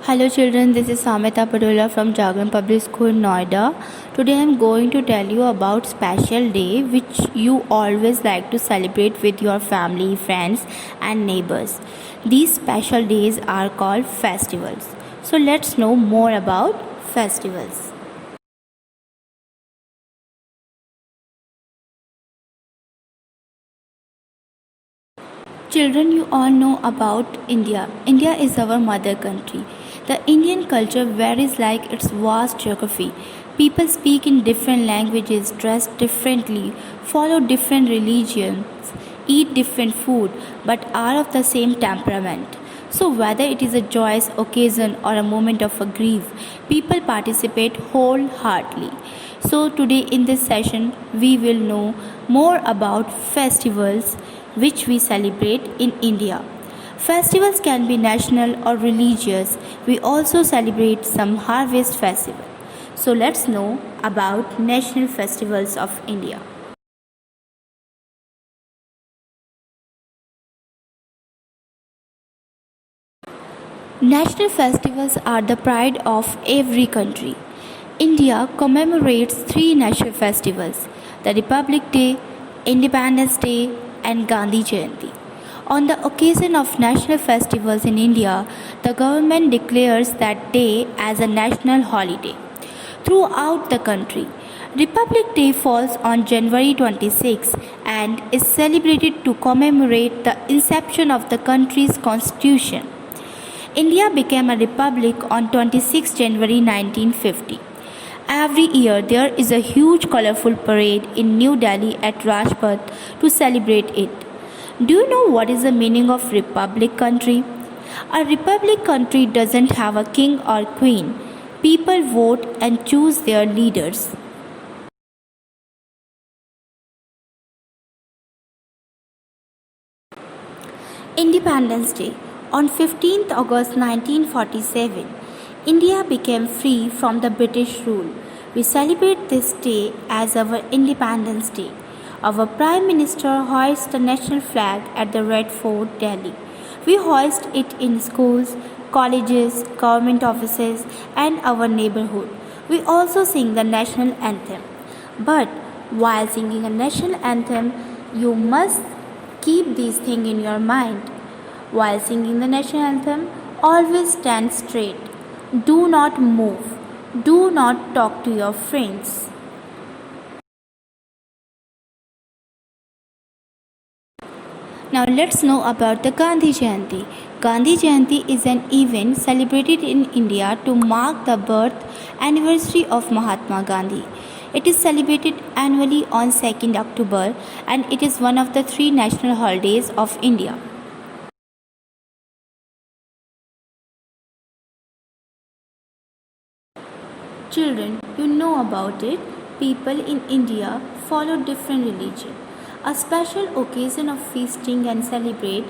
Hello children, this is Samita Padola from Jagran Public School, Noida. Today I am going to tell you about special day which you always like to celebrate with your family, friends and neighbors. These special days are called festivals. So let's know more about festivals. Children, you all know about India. India is our mother country. The Indian culture varies like its vast geography. People speak in different languages, dress differently, follow different religions, eat different food, but are of the same temperament. So, whether it is a joyous occasion or a moment of a grief, people participate wholeheartedly. So, today in this session, we will know more about festivals which we celebrate in India. Festivals can be national or religious. We also celebrate some harvest festival. So let's know about national festivals of India. National festivals are the pride of every country. India commemorates three national festivals: the Republic Day, Independence Day, and Gandhi Jayanti. On the occasion of national festivals in India, the government declares that day as a national holiday. Throughout the country, Republic Day falls on January 26 and is celebrated to commemorate the inception of the country's constitution. India became a republic on 26 January 1950. Every year there is a huge colorful parade in New Delhi at Rajpath to celebrate it. Do you know what is the meaning of republic country? A republic country doesn't have a king or queen. People vote and choose their leaders. Independence Day. On 15th August 1947, India became free from the British rule. We celebrate this day as our Independence Day. Our Prime Minister hoists the national flag at the Red Fort, Delhi. We hoist it in schools, colleges, government offices, and our neighborhood. We also sing the national anthem. But while singing a national anthem, you must keep these things in your mind. While singing the national anthem, always stand straight. Do not move. Do not talk to your friends. Now let's know about the Gandhi Jayanti. Gandhi Jayanti is an event celebrated in India to mark the birth anniversary of Mahatma Gandhi. It is celebrated annually on 2nd October and it is one of the three national holidays of India. Children, you know about it. People in India follow different religion. A special occasion of feasting and celebrate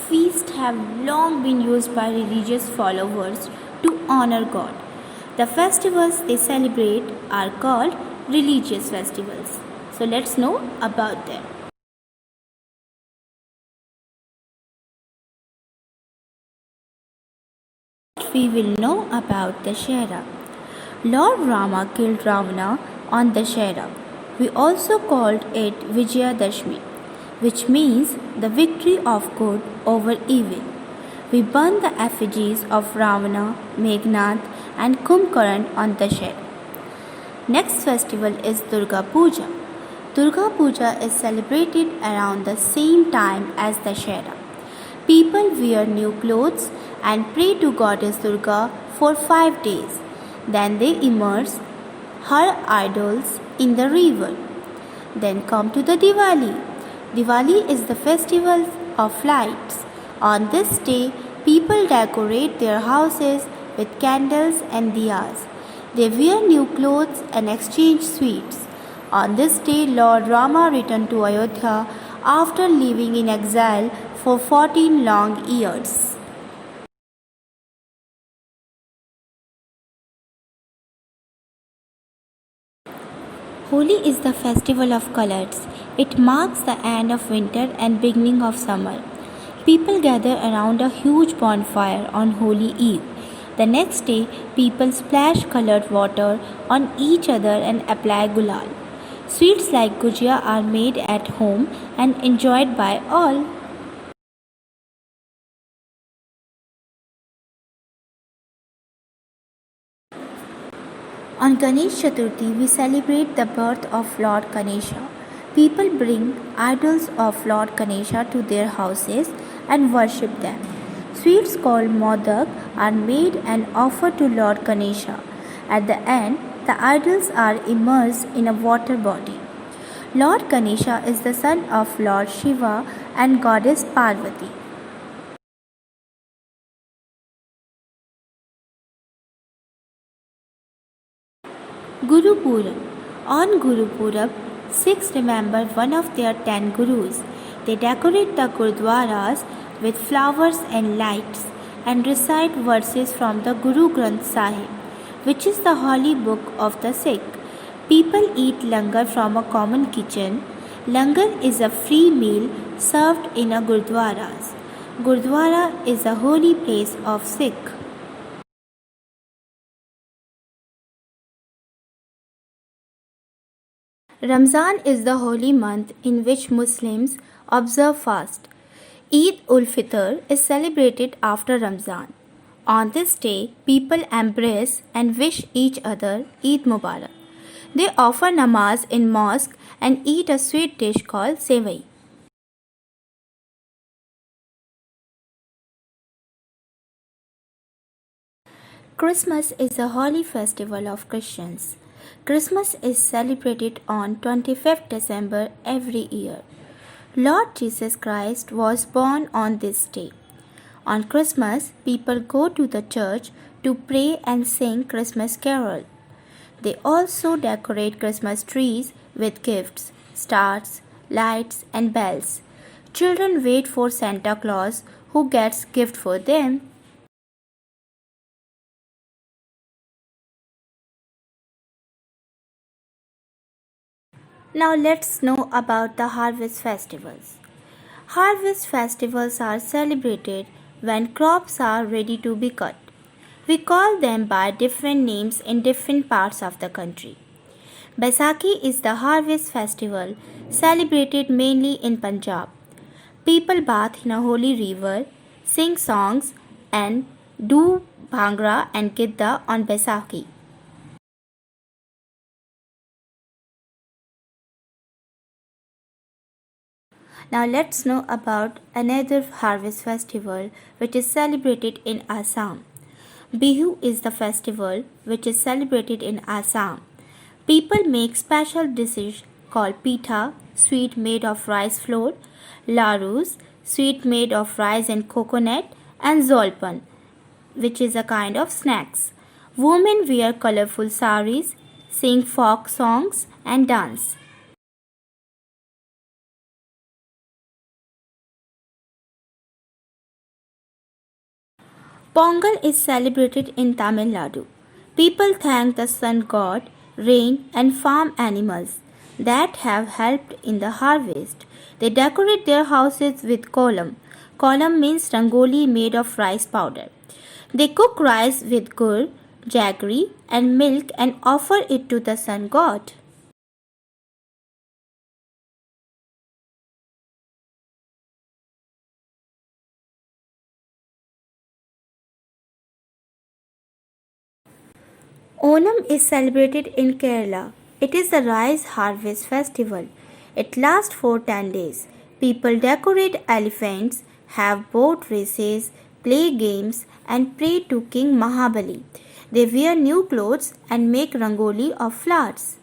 feasts have long been used by religious followers to honor God. The festivals they celebrate are called religious festivals. So let's know about them. We will know about Dashera. Lord Rama killed Ravana on Dashera. We also called it Vijayadashmi, which means the victory of good over evil. We burn the effigies of Ravana, Meghnad, and Kumbhkarna on Dashera. Next festival is Durga Puja. Durga Puja is celebrated around the same time as Dashera. People wear new clothes and pray to Goddess Durga for 5 days. Then they immerse her idols in the river. Then come to the Diwali. Diwali is the festival of lights. On this day, people decorate their houses with candles and diyas. They wear new clothes and exchange sweets. On this day, Lord Rama returned to Ayodhya after living in exile for 14 long years. Holi is the festival of colors. It marks the end of winter and beginning of summer. People gather around a huge bonfire on Holi Eve. The next day, people splash colored water on each other and apply gulal. Sweets like gujia are made at home and enjoyed by all. On Ganesh Chaturthi, we celebrate the birth of Lord Ganesha. People bring idols of Lord Ganesha to their houses and worship them. Sweets called modak are made and offered to Lord Ganesha. At the end, the idols are immersed in a water body. Lord Ganesha is the son of Lord Shiva and goddess Parvati. Guru Purab. On Guru Purab, Sikhs remember one of their 10 gurus. They decorate the gurdwaras with flowers and lights and recite verses from the Guru Granth Sahib, which is the holy book of the Sikh. People eat langar from a common kitchen. Langar is a free meal served in a gurdwaras. Gurdwara is a holy place of Sikh. Ramzan is the holy month in which Muslims observe fast. Eid ul Fitr is celebrated after Ramzan. On this day, people embrace and wish each other Eid Mubarak. They offer namaz in mosque and eat a sweet dish called sevai. Christmas is a holy festival of Christians. Christmas is celebrated on 25th December every year. Lord Jesus Christ was born on this day. On Christmas, people go to the church to pray and sing Christmas carol. They also decorate Christmas trees with gifts, stars, lights and bells. Children wait for Santa Claus who gets gift for them. Now let's know about the harvest festivals. Harvest festivals are celebrated when crops are ready to be cut. We call them by different names in different parts of the country. Baisakhi is the harvest festival celebrated mainly in Punjab. People bath in a holy river, sing songs, and do bhangra and gidda on Baisakhi. Now let's know about another harvest festival which is celebrated in Assam. Bihu is the festival which is celebrated in Assam. People make special dishes called pitha, sweet made of rice flour, larus, sweet made of rice and coconut, and zolpan, which is a kind of snacks. Women wear colorful saris, sing folk songs, and dance. Pongal is celebrated in Tamil Nadu. People thank the sun god, rain, and farm animals that have helped in the harvest. They decorate their houses with kolam. Kolam means rangoli made of rice powder. They cook rice with gur, jaggery, and milk and offer it to the sun god. Onam is celebrated in Kerala. It is the rice harvest festival. It lasts for 10 days. People decorate elephants, have boat races, play games, and pray to King Mahabali. They wear new clothes and make rangoli of flowers.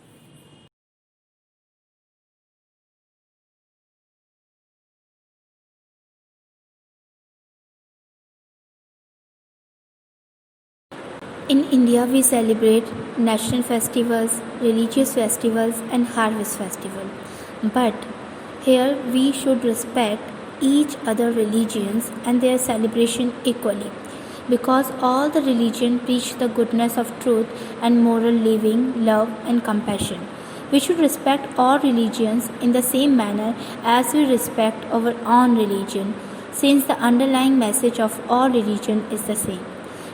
In India, we celebrate national festivals, religious festivals, and harvest festival. But here we should respect each other religions and their celebration equally, because all the religion preach the goodness of truth and moral living, love and compassion. We should respect all religions in the same manner as we respect our own religion, since the underlying message of all religion is the same.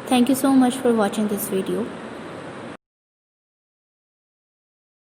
Thank you so much for watching this video.